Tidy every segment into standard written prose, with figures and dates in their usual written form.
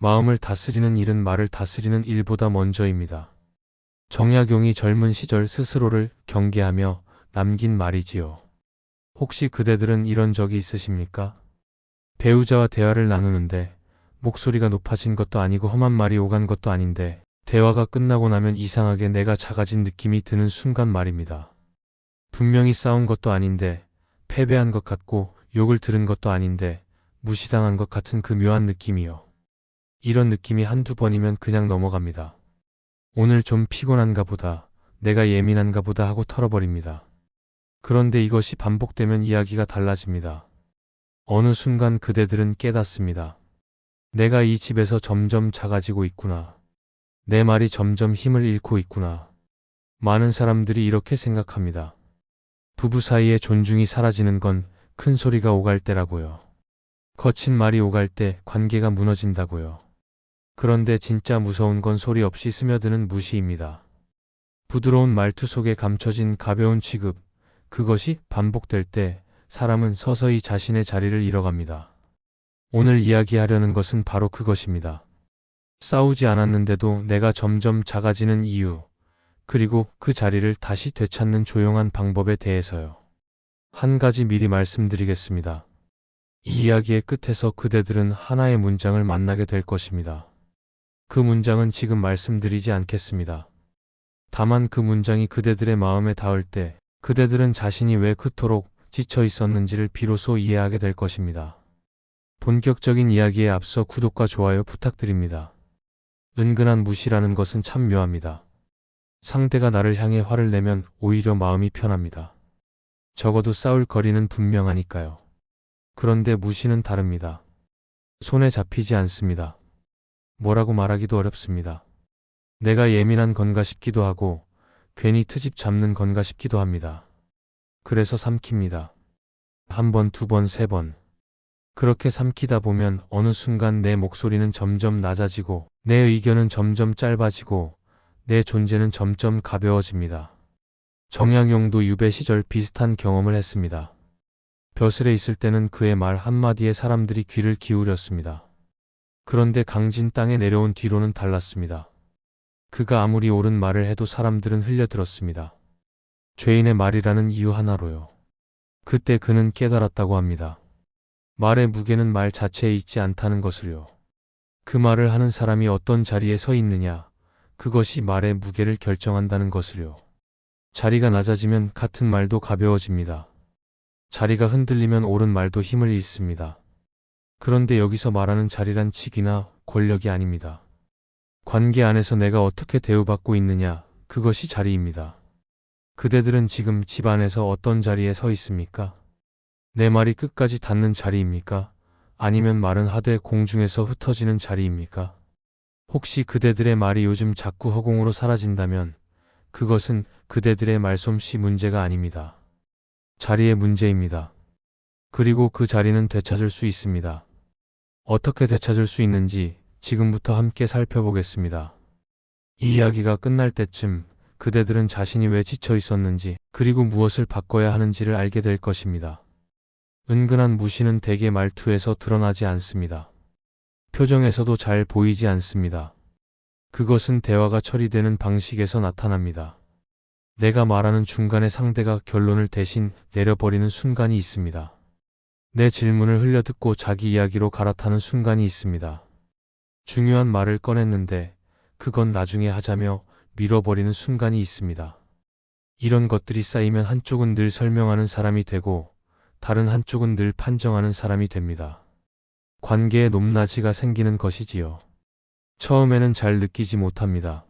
마음을 다스리는 일은 말을 다스리는 일보다 먼저입니다. 정약용이 젊은 시절 스스로를 경계하며 남긴 말이지요. 혹시 그대들은 이런 적이 있으십니까? 배우자와 대화를 나누는데 목소리가 높아진 것도 아니고 험한 말이 오간 것도 아닌데 대화가 끝나고 나면 이상하게 내가 작아진 느낌이 드는 순간 말입니다. 분명히 싸운 것도 아닌데 패배한 것 같고 욕을 들은 것도 아닌데 무시당한 것 같은 그 묘한 느낌이요. 이런 느낌이 한두 번이면 그냥 넘어갑니다. 오늘 좀 피곤한가 보다, 내가 예민한가 보다 하고 털어버립니다. 그런데 이것이 반복되면 이야기가 달라집니다. 어느 순간 그대들은 깨닫습니다. 내가 이 집에서 점점 작아지고 있구나. 내 말이 점점 힘을 잃고 있구나. 많은 사람들이 이렇게 생각합니다. 부부 사이의 존중이 사라지는 건 큰 소리가 오갈 때라고요. 거친 말이 오갈 때 관계가 무너진다고요. 그런데 진짜 무서운 건 소리 없이 스며드는 무시입니다. 부드러운 말투 속에 감춰진 가벼운 취급, 그것이 반복될 때 사람은 서서히 자신의 자리를 잃어갑니다. 오늘 이야기하려는 것은 바로 그것입니다. 싸우지 않았는데도 내가 점점 작아지는 이유, 그리고 그 자리를 다시 되찾는 조용한 방법에 대해서요. 한 가지 미리 말씀드리겠습니다. 이 이야기의 끝에서 그대들은 하나의 문장을 만나게 될 것입니다. 그 문장은 지금 말씀드리지 않겠습니다. 다만 그 문장이 그대들의 마음에 닿을 때 그대들은 자신이 왜 그토록 지쳐 있었는지를 비로소 이해하게 될 것입니다. 본격적인 이야기에 앞서 구독과 좋아요 부탁드립니다. 은근한 무시라는 것은 참 묘합니다. 상대가 나를 향해 화를 내면 오히려 마음이 편합니다. 적어도 싸울 거리는 분명하니까요. 그런데 무시는 다릅니다. 손에 잡히지 않습니다. 뭐라고 말하기도 어렵습니다. 내가 예민한 건가 싶기도 하고 괜히 트집 잡는 건가 싶기도 합니다. 그래서 삼킵니다. 한 번, 두 번, 세 번. 그렇게 삼키다 보면 어느 순간 내 목소리는 점점 낮아지고 내 의견은 점점 짧아지고 내 존재는 점점 가벼워집니다. 정약용도 유배 시절 비슷한 경험을 했습니다. 벼슬에 있을 때는 그의 말 한마디에 사람들이 귀를 기울였습니다. 그런데 강진 땅에 내려온 뒤로는 달랐습니다. 그가 아무리 옳은 말을 해도 사람들은 흘려들었습니다. 죄인의 말이라는 이유 하나로요. 그때 그는 깨달았다고 합니다. 말의 무게는 말 자체에 있지 않다는 것을요. 그 말을 하는 사람이 어떤 자리에 서 있느냐, 그것이 말의 무게를 결정한다는 것을요. 자리가 낮아지면 같은 말도 가벼워집니다. 자리가 흔들리면 옳은 말도 힘을 잃습니다. 그런데 여기서 말하는 자리란 직이나 권력이 아닙니다. 관계 안에서 내가 어떻게 대우받고 있느냐, 그것이 자리입니다. 그대들은 지금 집 안에서 어떤 자리에 서 있습니까? 내 말이 끝까지 닿는 자리입니까? 아니면 말은 하되 공중에서 흩어지는 자리입니까? 혹시 그대들의 말이 요즘 자꾸 허공으로 사라진다면 그것은 그대들의 말솜씨 문제가 아닙니다. 자리의 문제입니다. 그리고 그 자리는 되찾을 수 있습니다. 어떻게 되찾을 수 있는지 지금부터 함께 살펴보겠습니다. 이 이야기가 끝날 때쯤 그대들은 자신이 왜 지쳐 있었는지 그리고 무엇을 바꿔야 하는지를 알게 될 것입니다. 은근한 무시는 대개 말투에서 드러나지 않습니다. 표정에서도 잘 보이지 않습니다. 그것은 대화가 처리되는 방식에서 나타납니다. 내가 말하는 중간에 상대가 결론을 대신 내려버리는 순간이 있습니다. 내 질문을 흘려듣고 자기 이야기로 갈아타는 순간이 있습니다. 중요한 말을 꺼냈는데 그건 나중에 하자며 밀어버리는 순간이 있습니다. 이런 것들이 쌓이면 한쪽은 늘 설명하는 사람이 되고 다른 한쪽은 늘 판정하는 사람이 됩니다. 관계의 높낮이가 생기는 것이지요. 처음에는 잘 느끼지 못합니다.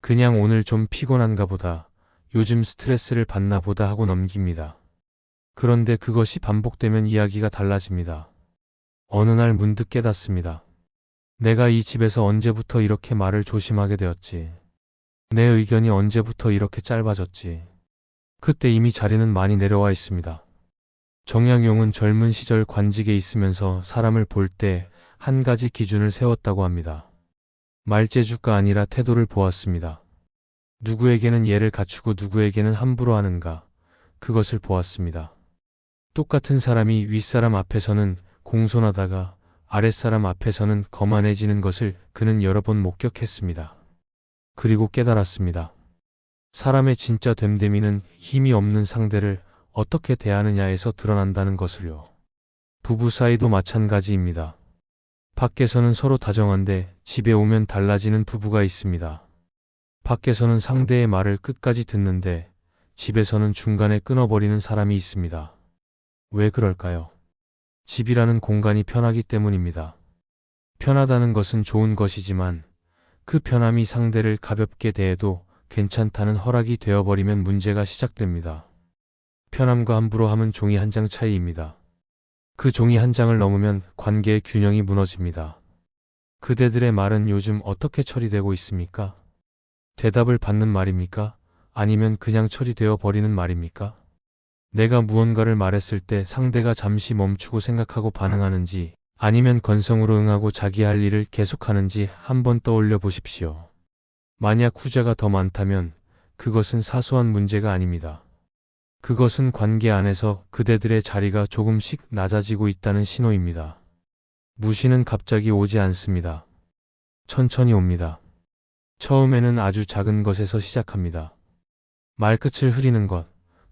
그냥 오늘 좀 피곤한가 보다, 요즘 스트레스를 받나 보다 하고 넘깁니다. 그런데 그것이 반복되면 이야기가 달라집니다. 어느 날 문득 깨닫습니다. 내가 이 집에서 언제부터 이렇게 말을 조심하게 되었지. 내 의견이 언제부터 이렇게 짧아졌지. 그때 이미 자리는 많이 내려와 있습니다. 정약용은 젊은 시절 관직에 있으면서 사람을 볼 때 한 가지 기준을 세웠다고 합니다. 말재주가 아니라 태도를 보았습니다. 누구에게는 예를 갖추고 누구에게는 함부로 하는가, 그것을 보았습니다. 똑같은 사람이 윗사람 앞에서는 공손하다가 아랫사람 앞에서는 거만해지는 것을 그는 여러 번 목격했습니다. 그리고 깨달았습니다. 사람의 진짜 됨됨이는 힘이 없는 상대를 어떻게 대하느냐에서 드러난다는 것을요. 부부 사이도 마찬가지입니다. 밖에서는 서로 다정한데 집에 오면 달라지는 부부가 있습니다. 밖에서는 상대의 말을 끝까지 듣는데 집에서는 중간에 끊어버리는 사람이 있습니다. 왜 그럴까요? 집이라는 공간이 편하기 때문입니다. 편하다는 것은 좋은 것이지만 그 편함이 상대를 가볍게 대해도 괜찮다는 허락이 되어버리면 문제가 시작됩니다. 편함과 함부로 함은 종이 한 장 차이입니다. 그 종이 한 장을 넘으면 관계의 균형이 무너집니다. 그대들의 말은 요즘 어떻게 처리되고 있습니까? 대답을 받는 말입니까? 아니면 그냥 처리되어 버리는 말입니까? 내가 무언가를 말했을 때 상대가 잠시 멈추고 생각하고 반응하는지 아니면 건성으로 응하고 자기 할 일을 계속하는지 한번 떠올려 보십시오. 만약 후자가 더 많다면 그것은 사소한 문제가 아닙니다. 그것은 관계 안에서 그대들의 자리가 조금씩 낮아지고 있다는 신호입니다. 무시는 갑자기 오지 않습니다. 천천히 옵니다. 처음에는 아주 작은 것에서 시작합니다. 말끝을 흐리는 것,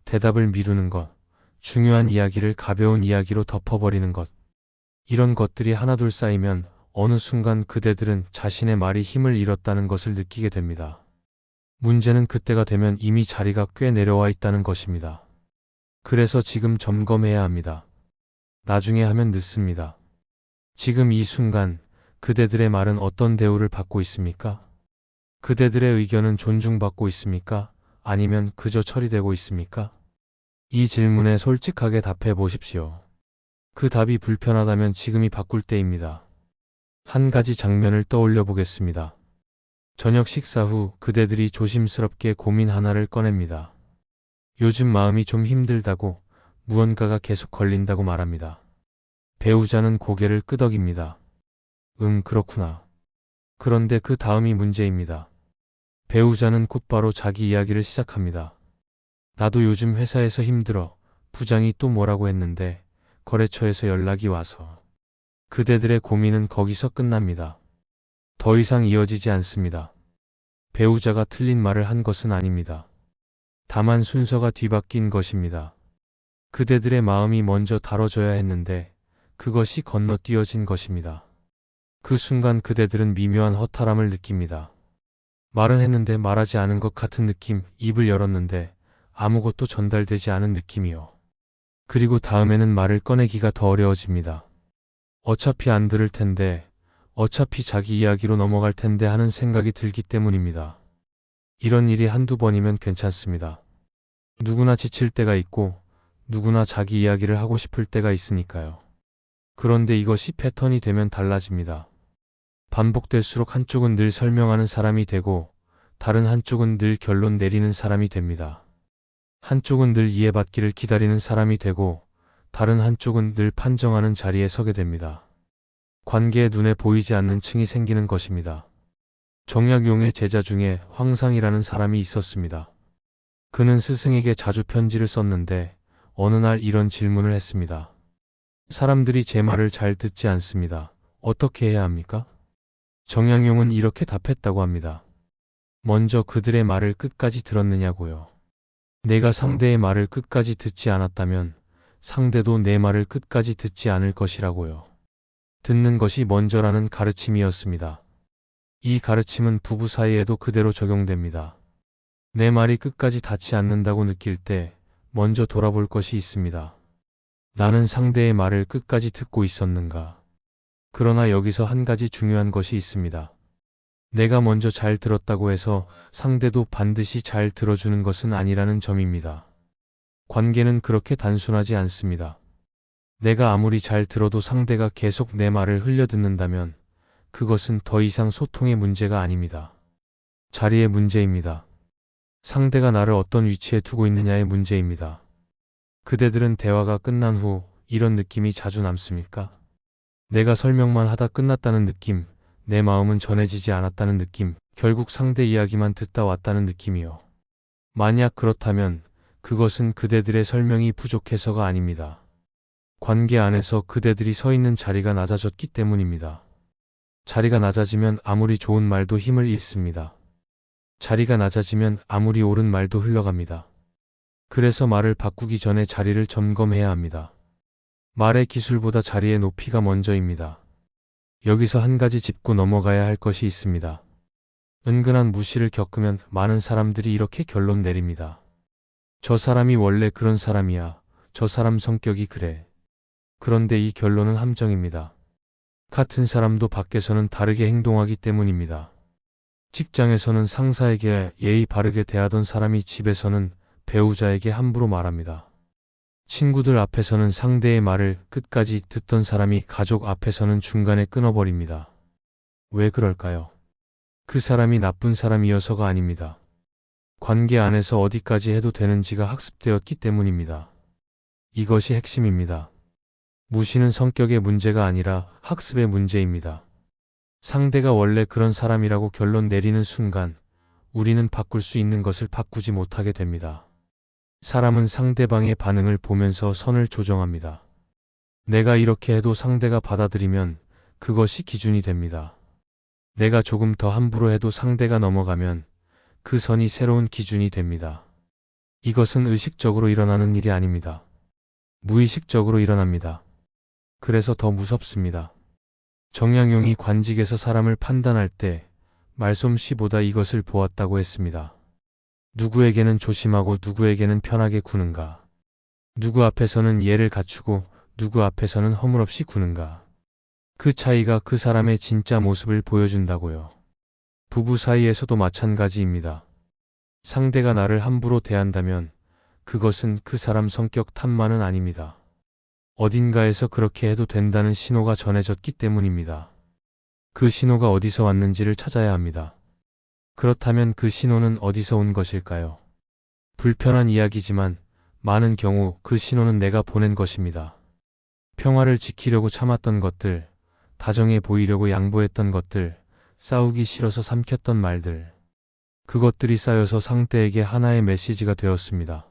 대답을 미루는 것, 중요한 이야기를 가벼운 이야기로 덮어버리는 것. 이런 것들이 하나둘 쌓이면 어느 순간 그대들은 자신의 말이 힘을 잃었다는 것을 느끼게 됩니다. 문제는 그때가 되면 이미 자리가 꽤 내려와 있다는 것입니다. 그래서 지금 점검해야 합니다. 나중에 하면 늦습니다. 지금 이 순간 그대들의 말은 어떤 대우를 받고 있습니까? 그대들의 의견은 존중받고 있습니까? 아니면 그저 처리되고 있습니까? 이 질문에 솔직하게 답해 보십시오. 그 답이 불편하다면 지금이 바꿀 때입니다. 한 가지 장면을 떠올려 보겠습니다. 저녁 식사 후 그대들이 조심스럽게 고민 하나를 꺼냅니다. 요즘 마음이 좀 힘들다고, 무언가가 계속 걸린다고 말합니다. 배우자는 고개를 끄덕입니다. 그렇구나. 그런데 그 다음이 문제입니다. 배우자는 곧바로 자기 이야기를 시작합니다. 나도 요즘 회사에서 힘들어. 부장이 또 뭐라고 했는데 거래처에서 연락이 와서. 그대들의 고민은 거기서 끝납니다. 더 이상 이어지지 않습니다. 배우자가 틀린 말을 한 것은 아닙니다. 다만 순서가 뒤바뀐 것입니다. 그대들의 마음이 먼저 다뤄져야 했는데 그것이 건너뛰어진 것입니다. 그 순간 그대들은 미묘한 허탈함을 느낍니다. 말은 했는데 말하지 않은 것 같은 느낌, 입을 열었는데 아무것도 전달되지 않은 느낌이요. 그리고 다음에는 말을 꺼내기가 더 어려워집니다. 어차피 안 들을 텐데, 어차피 자기 이야기로 넘어갈 텐데 하는 생각이 들기 때문입니다. 이런 일이 한두 번이면 괜찮습니다. 누구나 지칠 때가 있고, 누구나 자기 이야기를 하고 싶을 때가 있으니까요. 그런데 이것이 패턴이 되면 달라집니다. 반복될수록 한쪽은 늘 설명하는 사람이 되고, 다른 한쪽은 늘 결론 내리는 사람이 됩니다. 한쪽은 늘 이해받기를 기다리는 사람이 되고, 다른 한쪽은 늘 판정하는 자리에 서게 됩니다. 관계에 눈에 보이지 않는 층이 생기는 것입니다. 정약용의 제자 중에 황상이라는 사람이 있었습니다. 그는 스승에게 자주 편지를 썼는데 어느 날 이런 질문을 했습니다. 사람들이 제 말을 잘 듣지 않습니다. 어떻게 해야 합니까? 정약용은 이렇게 답했다고 합니다. 먼저 그들의 말을 끝까지 들었느냐고요. 내가 상대의 말을 끝까지 듣지 않았다면 상대도 내 말을 끝까지 듣지 않을 것이라고요. 듣는 것이 먼저라는 가르침이었습니다. 이 가르침은 부부 사이에도 그대로 적용됩니다. 내 말이 끝까지 닿지 않는다고 느낄 때 먼저 돌아볼 것이 있습니다. 나는 상대의 말을 끝까지 듣고 있었는가? 그러나 여기서 한 가지 중요한 것이 있습니다. 내가 먼저 잘 들었다고 해서 상대도 반드시 잘 들어주는 것은 아니라는 점입니다. 관계는 그렇게 단순하지 않습니다. 내가 아무리 잘 들어도 상대가 계속 내 말을 흘려듣는다면 그것은 더 이상 소통의 문제가 아닙니다. 자리의 문제입니다. 상대가 나를 어떤 위치에 두고 있느냐의 문제입니다. 그대들은 대화가 끝난 후 이런 느낌이 자주 남습니까? 내가 설명만 하다 끝났다는 느낌, 내 마음은 전해지지 않았다는 느낌, 결국 상대 이야기만 듣다 왔다는 느낌이요. 만약 그렇다면 그것은 그대들의 설명이 부족해서가 아닙니다. 관계 안에서 그대들이 서 있는 자리가 낮아졌기 때문입니다. 자리가 낮아지면 아무리 좋은 말도 힘을 잃습니다. 자리가 낮아지면 아무리 옳은 말도 흘러갑니다. 그래서 말을 바꾸기 전에 자리를 점검해야 합니다. 말의 기술보다 자리의 높이가 먼저입니다. 여기서 한 가지 짚고 넘어가야 할 것이 있습니다. 은근한 무시를 겪으면 많은 사람들이 이렇게 결론 내립니다. 저 사람이 원래 그런 사람이야. 저 사람 성격이 그래. 그런데 이 결론은 함정입니다. 같은 사람도 밖에서는 다르게 행동하기 때문입니다. 직장에서는 상사에게 예의 바르게 대하던 사람이 집에서는 배우자에게 함부로 말합니다. 친구들 앞에서는 상대의 말을 끝까지 듣던 사람이 가족 앞에서는 중간에 끊어버립니다. 왜 그럴까요? 그 사람이 나쁜 사람이어서가 아닙니다. 관계 안에서 어디까지 해도 되는지가 학습되었기 때문입니다. 이것이 핵심입니다. 무시는 성격의 문제가 아니라 학습의 문제입니다. 상대가 원래 그런 사람이라고 결론 내리는 순간 우리는 바꿀 수 있는 것을 바꾸지 못하게 됩니다. 사람은 상대방의 반응을 보면서 선을 조정합니다. 내가 이렇게 해도 상대가 받아들이면 그것이 기준이 됩니다. 내가 조금 더 함부로 해도 상대가 넘어가면 그 선이 새로운 기준이 됩니다. 이것은 의식적으로 일어나는 일이 아닙니다. 무의식적으로 일어납니다. 그래서 더 무섭습니다. 정약용이 관직에서 사람을 판단할 때 말솜씨보다 이것을 보았다고 했습니다. 누구에게는 조심하고 누구에게는 편하게 구는가? 누구 앞에서는 예를 갖추고 누구 앞에서는 허물없이 구는가? 그 차이가 그 사람의 진짜 모습을 보여준다고요. 부부 사이에서도 마찬가지입니다. 상대가 나를 함부로 대한다면 그것은 그 사람 성격 탓만은 아닙니다. 어딘가에서 그렇게 해도 된다는 신호가 전해졌기 때문입니다. 그 신호가 어디서 왔는지를 찾아야 합니다. 그렇다면 그 신호는 어디서 온 것일까요? 불편한 이야기지만 많은 경우 그 신호는 내가 보낸 것입니다. 평화를 지키려고 참았던 것들, 다정해 보이려고 양보했던 것들, 싸우기 싫어서 삼켰던 말들. 그것들이 쌓여서 상대에게 하나의 메시지가 되었습니다.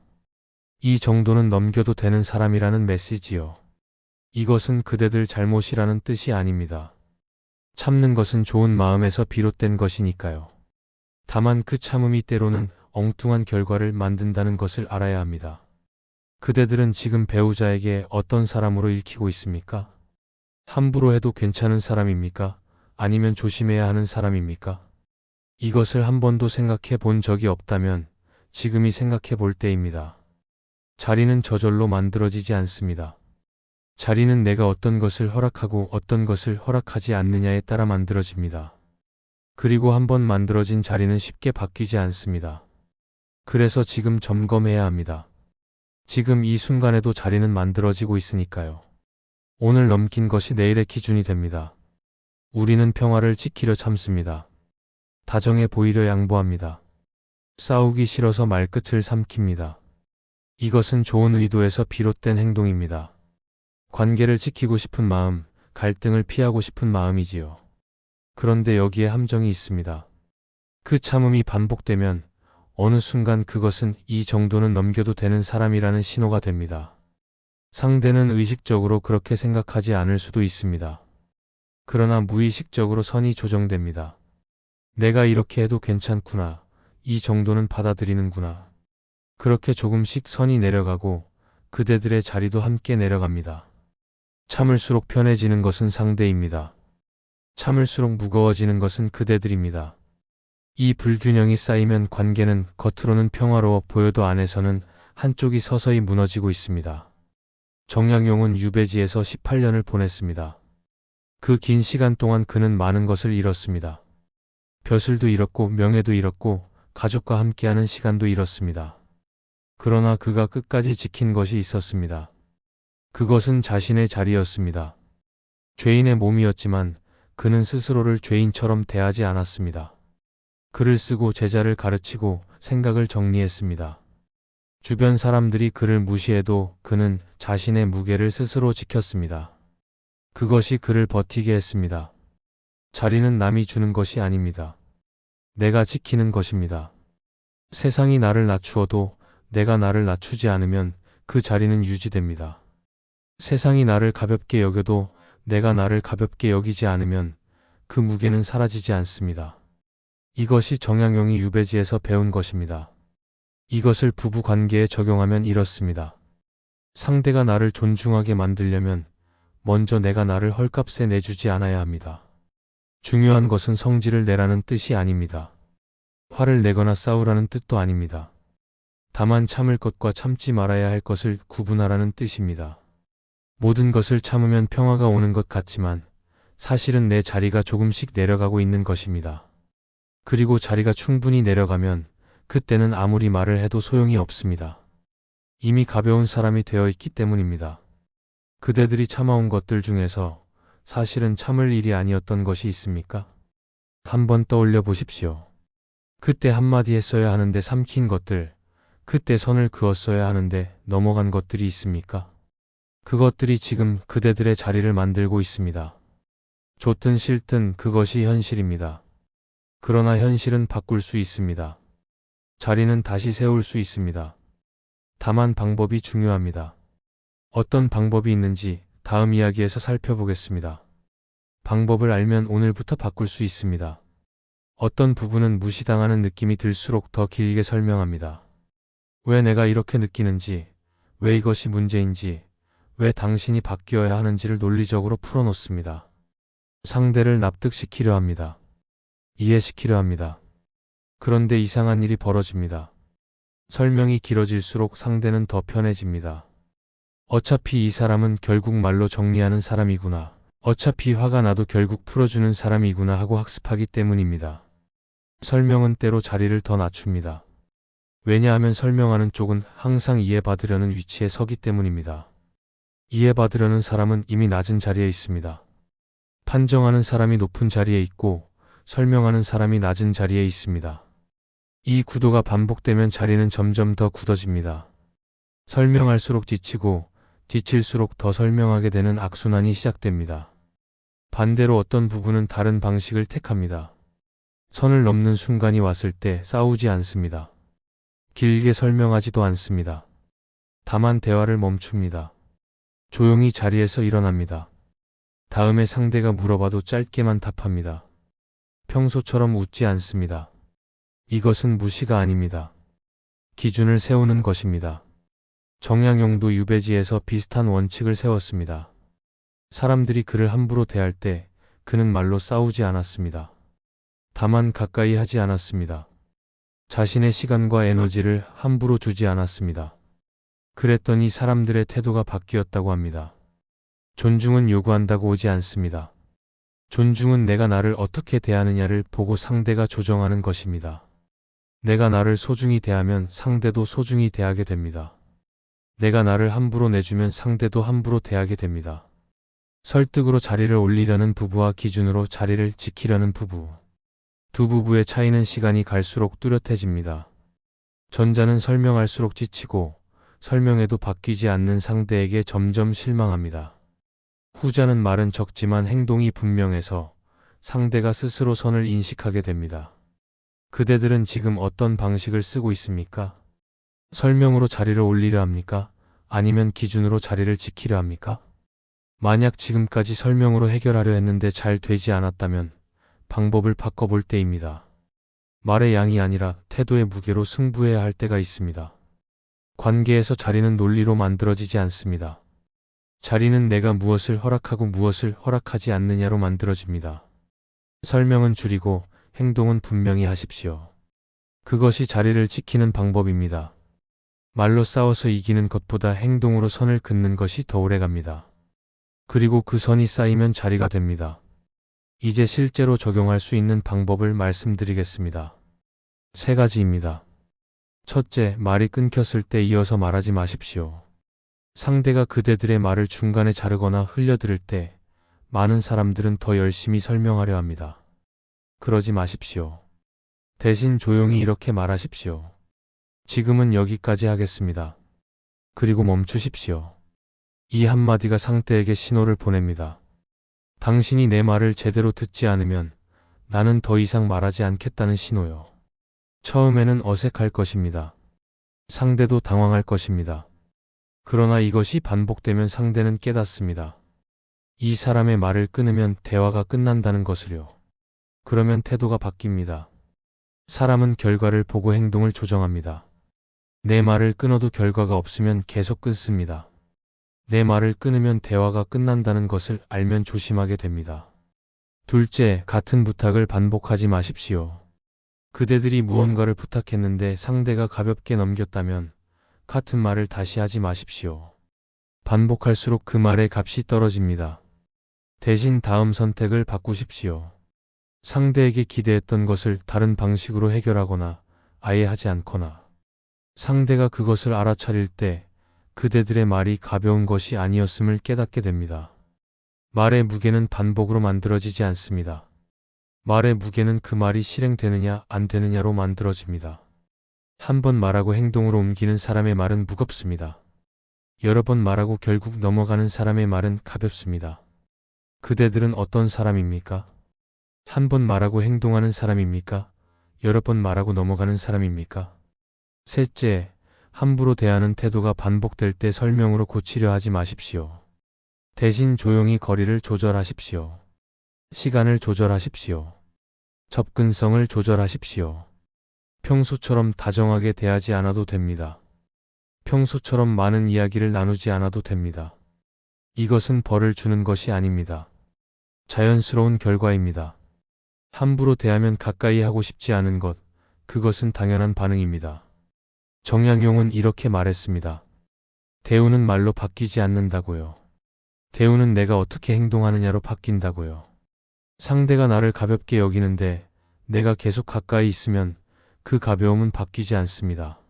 이 정도는 넘겨도 되는 사람이라는 메시지요. 이것은 그대들 잘못이라는 뜻이 아닙니다. 참는 것은 좋은 마음에서 비롯된 것이니까요. 다만 그 참음이 때로는 엉뚱한 결과를 만든다는 것을 알아야 합니다. 그대들은 지금 배우자에게 어떤 사람으로 읽히고 있습니까? 함부로 해도 괜찮은 사람입니까? 아니면 조심해야 하는 사람입니까? 이것을 한 번도 생각해 본 적이 없다면 지금이 생각해 볼 때입니다. 자리는 저절로 만들어지지 않습니다. 자리는 내가 어떤 것을 허락하고 어떤 것을 허락하지 않느냐에 따라 만들어집니다. 그리고 한번 만들어진 자리는 쉽게 바뀌지 않습니다. 그래서 지금 점검해야 합니다. 지금 이 순간에도 자리는 만들어지고 있으니까요. 오늘 넘긴 것이 내일의 기준이 됩니다. 우리는 평화를 지키려 참습니다. 다정해 보이려 양보합니다. 싸우기 싫어서 말끝을 삼킵니다. 이것은 좋은 의도에서 비롯된 행동입니다. 관계를 지키고 싶은 마음, 갈등을 피하고 싶은 마음이지요. 그런데 여기에 함정이 있습니다. 그 참음이 반복되면 어느 순간 그것은 이 정도는 넘겨도 되는 사람이라는 신호가 됩니다. 상대는 의식적으로 그렇게 생각하지 않을 수도 있습니다. 그러나 무의식적으로 선이 조정됩니다. 내가 이렇게 해도 괜찮구나. 이 정도는 받아들이는구나. 그렇게 조금씩 선이 내려가고 그대들의 자리도 함께 내려갑니다. 참을수록 편해지는 것은 상대입니다. 참을수록 무거워지는 것은 그대들입니다. 이 불균형이 쌓이면 관계는 겉으로는 평화로워 보여도 안에서는 한쪽이 서서히 무너지고 있습니다. 정약용은 유배지에서 18년을 보냈습니다. 그 긴 시간 동안 그는 많은 것을 잃었습니다. 벼슬도 잃었고 명예도 잃었고 가족과 함께하는 시간도 잃었습니다. 그러나 그가 끝까지 지킨 것이 있었습니다. 그것은 자신의 자리였습니다. 죄인의 몸이었지만 그는 스스로를 죄인처럼 대하지 않았습니다. 글을 쓰고 제자를 가르치고 생각을 정리했습니다. 주변 사람들이 그를 무시해도 그는 자신의 무게를 스스로 지켰습니다. 그것이 그를 버티게 했습니다. 자리는 남이 주는 것이 아닙니다. 내가 지키는 것입니다. 세상이 나를 낮추어도 내가 나를 낮추지 않으면 그 자리는 유지됩니다. 세상이 나를 가볍게 여겨도 내가 나를 가볍게 여기지 않으면 그 무게는 사라지지 않습니다. 이것이 정약용이 유배지에서 배운 것입니다. 이것을 부부 관계에 적용하면 이렇습니다. 상대가 나를 존중하게 만들려면 먼저 내가 나를 헐값에 내주지 않아야 합니다. 중요한 것은 성질을 내라는 뜻이 아닙니다. 화를 내거나 싸우라는 뜻도 아닙니다. 다만 참을 것과 참지 말아야 할 것을 구분하라는 뜻입니다. 모든 것을 참으면 평화가 오는 것 같지만 사실은 내 자리가 조금씩 내려가고 있는 것입니다. 그리고 자리가 충분히 내려가면 그때는 아무리 말을 해도 소용이 없습니다. 이미 가벼운 사람이 되어 있기 때문입니다. 그대들이 참아온 것들 중에서 사실은 참을 일이 아니었던 것이 있습니까? 한번 떠올려 보십시오. 그때 한마디 했어야 하는데 삼킨 것들, 그때 선을 그었어야 하는데 넘어간 것들이 있습니까? 그것들이 지금 그대들의 자리를 만들고 있습니다. 좋든 싫든 그것이 현실입니다. 그러나 현실은 바꿀 수 있습니다. 자리는 다시 세울 수 있습니다. 다만 방법이 중요합니다. 어떤 방법이 있는지 다음 이야기에서 살펴보겠습니다. 방법을 알면 오늘부터 바꿀 수 있습니다. 어떤 부분은 무시당하는 느낌이 들수록 더 길게 설명합니다. 왜 내가 이렇게 느끼는지, 왜 이것이 문제인지, 왜 당신이 바뀌어야 하는지를 논리적으로 풀어놓습니다. 상대를 납득시키려 합니다. 이해시키려 합니다. 그런데 이상한 일이 벌어집니다. 설명이 길어질수록 상대는 더 편해집니다. 어차피 이 사람은 결국 말로 정리하는 사람이구나. 어차피 화가 나도 결국 풀어주는 사람이구나 하고 학습하기 때문입니다. 설명은 때로 자리를 더 낮춥니다. 왜냐하면 설명하는 쪽은 항상 이해받으려는 위치에 서기 때문입니다. 이해받으려는 사람은 이미 낮은 자리에 있습니다. 판정하는 사람이 높은 자리에 있고 설명하는 사람이 낮은 자리에 있습니다. 이 구도가 반복되면 자리는 점점 더 굳어집니다. 설명할수록 지치고 지칠수록 더 설명하게 되는 악순환이 시작됩니다. 반대로 어떤 부분은 다른 방식을 택합니다. 선을 넘는 순간이 왔을 때 싸우지 않습니다. 길게 설명하지도 않습니다. 다만 대화를 멈춥니다. 조용히 자리에서 일어납니다. 다음에 상대가 물어봐도 짧게만 답합니다. 평소처럼 웃지 않습니다. 이것은 무시가 아닙니다. 기준을 세우는 것입니다. 정약용도 유배지에서 비슷한 원칙을 세웠습니다. 사람들이 그를 함부로 대할 때 그는 말로 싸우지 않았습니다. 다만 가까이 하지 않았습니다. 자신의 시간과 에너지를 함부로 주지 않았습니다. 그랬더니 사람들의 태도가 바뀌었다고 합니다. 존중은 요구한다고 오지 않습니다. 존중은 내가 나를 어떻게 대하느냐를 보고 상대가 조정하는 것입니다. 내가 나를 소중히 대하면 상대도 소중히 대하게 됩니다. 내가 나를 함부로 내주면 상대도 함부로 대하게 됩니다. 설득으로 자리를 올리려는 부부와 기준으로 자리를 지키려는 부부. 두 부부의 차이는 시간이 갈수록 뚜렷해집니다. 전자는 설명할수록 지치고 설명해도 바뀌지 않는 상대에게 점점 실망합니다. 후자는 말은 적지만 행동이 분명해서 상대가 스스로 선을 인식하게 됩니다. 그대들은 지금 어떤 방식을 쓰고 있습니까? 설명으로 자리를 올리려 합니까? 아니면 기준으로 자리를 지키려 합니까? 만약 지금까지 설명으로 해결하려 했는데 잘 되지 않았다면 방법을 바꿔볼 때입니다. 말의 양이 아니라 태도의 무게로 승부해야 할 때가 있습니다. 관계에서 자리는 논리로 만들어지지 않습니다. 자리는 내가 무엇을 허락하고 무엇을 허락하지 않느냐로 만들어집니다. 설명은 줄이고 행동은 분명히 하십시오. 그것이 자리를 지키는 방법입니다. 말로 싸워서 이기는 것보다 행동으로 선을 긋는 것이 더 오래갑니다. 그리고 그 선이 쌓이면 자리가 됩니다. 이제 실제로 적용할 수 있는 방법을 말씀드리겠습니다. 3가지입니다. 첫째, 말이 끊겼을 때 이어서 말하지 마십시오. 상대가 그대들의 말을 중간에 자르거나 흘려들을 때 많은 사람들은 더 열심히 설명하려 합니다. 그러지 마십시오. 대신 조용히 이렇게 말하십시오. 지금은 여기까지 하겠습니다. 그리고 멈추십시오. 이 한마디가 상대에게 신호를 보냅니다. 당신이 내 말을 제대로 듣지 않으면 나는 더 이상 말하지 않겠다는 신호요. 처음에는 어색할 것입니다. 상대도 당황할 것입니다. 그러나 이것이 반복되면 상대는 깨닫습니다. 이 사람의 말을 끊으면 대화가 끝난다는 것을요. 그러면 태도가 바뀝니다. 사람은 결과를 보고 행동을 조정합니다. 내 말을 끊어도 결과가 없으면 계속 끊습니다. 내 말을 끊으면 대화가 끝난다는 것을 알면 조심하게 됩니다. 둘째, 같은 부탁을 반복하지 마십시오. 그대들이 무언가를 부탁했는데 상대가 가볍게 넘겼다면 같은 말을 다시 하지 마십시오. 반복할수록 그 말의 값이 떨어집니다. 대신 다음 선택을 바꾸십시오. 상대에게 기대했던 것을 다른 방식으로 해결하거나 아예 하지 않거나 상대가 그것을 알아차릴 때 그대들의 말이 가벼운 것이 아니었음을 깨닫게 됩니다. 말의 무게는 반복으로 만들어지지 않습니다. 말의 무게는 그 말이 실행되느냐 안 되느냐로 만들어집니다. 한 번 말하고 행동으로 옮기는 사람의 말은 무겁습니다. 여러 번 말하고 결국 넘어가는 사람의 말은 가볍습니다. 그대들은 어떤 사람입니까? 한 번 말하고 행동하는 사람입니까? 여러 번 말하고 넘어가는 사람입니까? 셋째, 함부로 대하는 태도가 반복될 때 설명으로 고치려 하지 마십시오. 대신 조용히 거리를 조절하십시오. 시간을 조절하십시오. 접근성을 조절하십시오. 평소처럼 다정하게 대하지 않아도 됩니다. 평소처럼 많은 이야기를 나누지 않아도 됩니다. 이것은 벌을 주는 것이 아닙니다. 자연스러운 결과입니다. 함부로 대하면 가까이 하고 싶지 않은 것, 그것은 당연한 반응입니다. 정약용은 이렇게 말했습니다. 대우는 말로 바뀌지 않는다고요. 대우는 내가 어떻게 행동하느냐로 바뀐다고요. 상대가 나를 가볍게 여기는데 내가 계속 가까이 있으면 그 가벼움은 바뀌지 않습니다.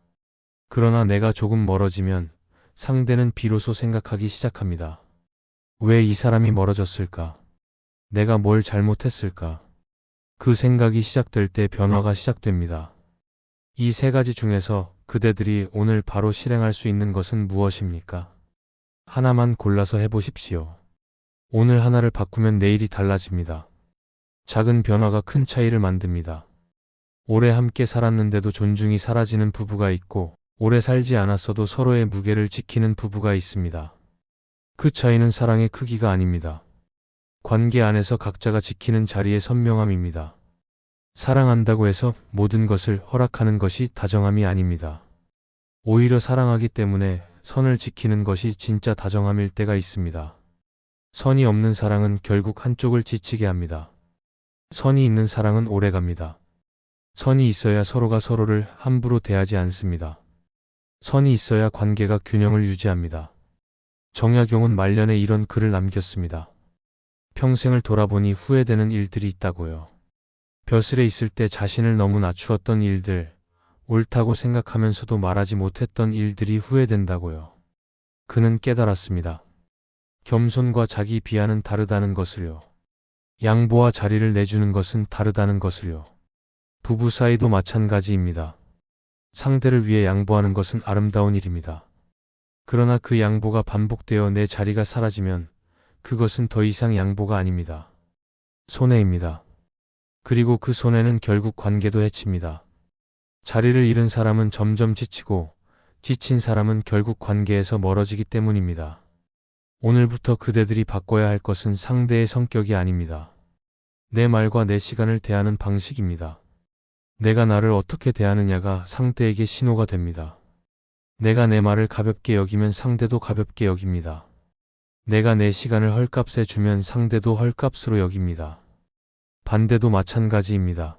그러나 내가 조금 멀어지면 상대는 비로소 생각하기 시작합니다. 왜 이 사람이 멀어졌을까? 내가 뭘 잘못했을까? 그 생각이 시작될 때 변화가 시작됩니다. 이 세 가지 중에서 그대들이 오늘 바로 실행할 수 있는 것은 무엇입니까? 하나만 골라서 해보십시오. 오늘 하나를 바꾸면 내일이 달라집니다. 작은 변화가 큰 차이를 만듭니다. 오래 함께 살았는데도 존중이 사라지는 부부가 있고 오래 살지 않았어도 서로의 무게를 지키는 부부가 있습니다. 그 차이는 사랑의 크기가 아닙니다. 관계 안에서 각자가 지키는 자리의 선명함입니다. 사랑한다고 해서 모든 것을 허락하는 것이 다정함이 아닙니다. 오히려 사랑하기 때문에 선을 지키는 것이 진짜 다정함일 때가 있습니다. 선이 없는 사랑은 결국 한쪽을 지치게 합니다. 선이 있는 사랑은 오래갑니다. 선이 있어야 서로가 서로를 함부로 대하지 않습니다. 선이 있어야 관계가 균형을 유지합니다. 정약용은 말년에 이런 글을 남겼습니다. 평생을 돌아보니 후회되는 일들이 있다고요. 벼슬에 있을 때 자신을 너무 낮추었던 일들, 옳다고 생각하면서도 말하지 못했던 일들이 후회된다고요. 그는 깨달았습니다. 겸손과 자기 비하는 다르다는 것을요. 양보와 자리를 내주는 것은 다르다는 것을요. 부부 사이도 마찬가지입니다. 상대를 위해 양보하는 것은 아름다운 일입니다. 그러나 그 양보가 반복되어 내 자리가 사라지면 그것은 더 이상 양보가 아닙니다. 손해입니다. 그리고 그 손해는 결국 관계도 해칩니다. 자리를 잃은 사람은 점점 지치고 지친 사람은 결국 관계에서 멀어지기 때문입니다. 오늘부터 그대들이 바꿔야 할 것은 상대의 성격이 아닙니다. 내 말과 내 시간을 대하는 방식입니다. 내가 나를 어떻게 대하느냐가 상대에게 신호가 됩니다. 내가 내 말을 가볍게 여기면 상대도 가볍게 여깁니다. 내가 내 시간을 헐값에 주면 상대도 헐값으로 여깁니다. 반대도 마찬가지입니다.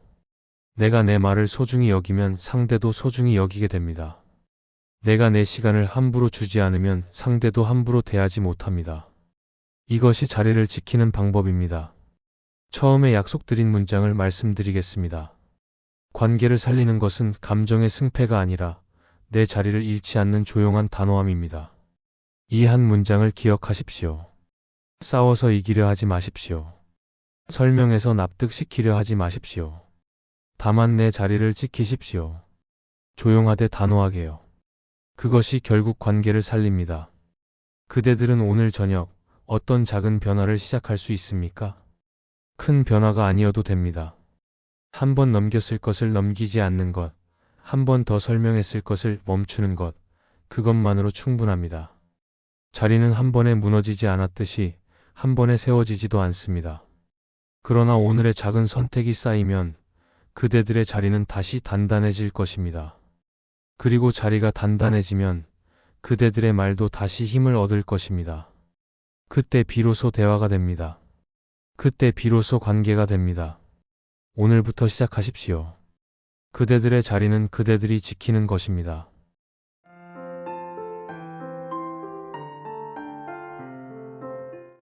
내가 내 말을 소중히 여기면 상대도 소중히 여기게 됩니다. 내가 내 시간을 함부로 주지 않으면 상대도 함부로 대하지 못합니다. 이것이 자리를 지키는 방법입니다. 처음에 약속드린 문장을 말씀드리겠습니다. 관계를 살리는 것은 감정의 승패가 아니라 내 자리를 잃지 않는 조용한 단호함입니다. 이 한 문장을 기억하십시오. 싸워서 이기려 하지 마십시오. 설명해서 납득시키려 하지 마십시오. 다만 내 자리를 지키십시오. 조용하되 단호하게요. 그것이 결국 관계를 살립니다. 그대들은 오늘 저녁 어떤 작은 변화를 시작할 수 있습니까? 큰 변화가 아니어도 됩니다. 한 번 넘겼을 것을 넘기지 않는 것, 한 번 더 설명했을 것을 멈추는 것, 그것만으로 충분합니다. 자리는 한 번에 무너지지 않았듯이 한 번에 세워지지도 않습니다. 그러나 오늘의 작은 선택이 쌓이면 그대들의 자리는 다시 단단해질 것입니다. 그리고 자리가 단단해지면 그대들의 말도 다시 힘을 얻을 것입니다. 그때 비로소 대화가 됩니다. 그때 비로소 관계가 됩니다. 오늘부터 시작하십시오. 그대들의 자리는 그대들이 지키는 것입니다.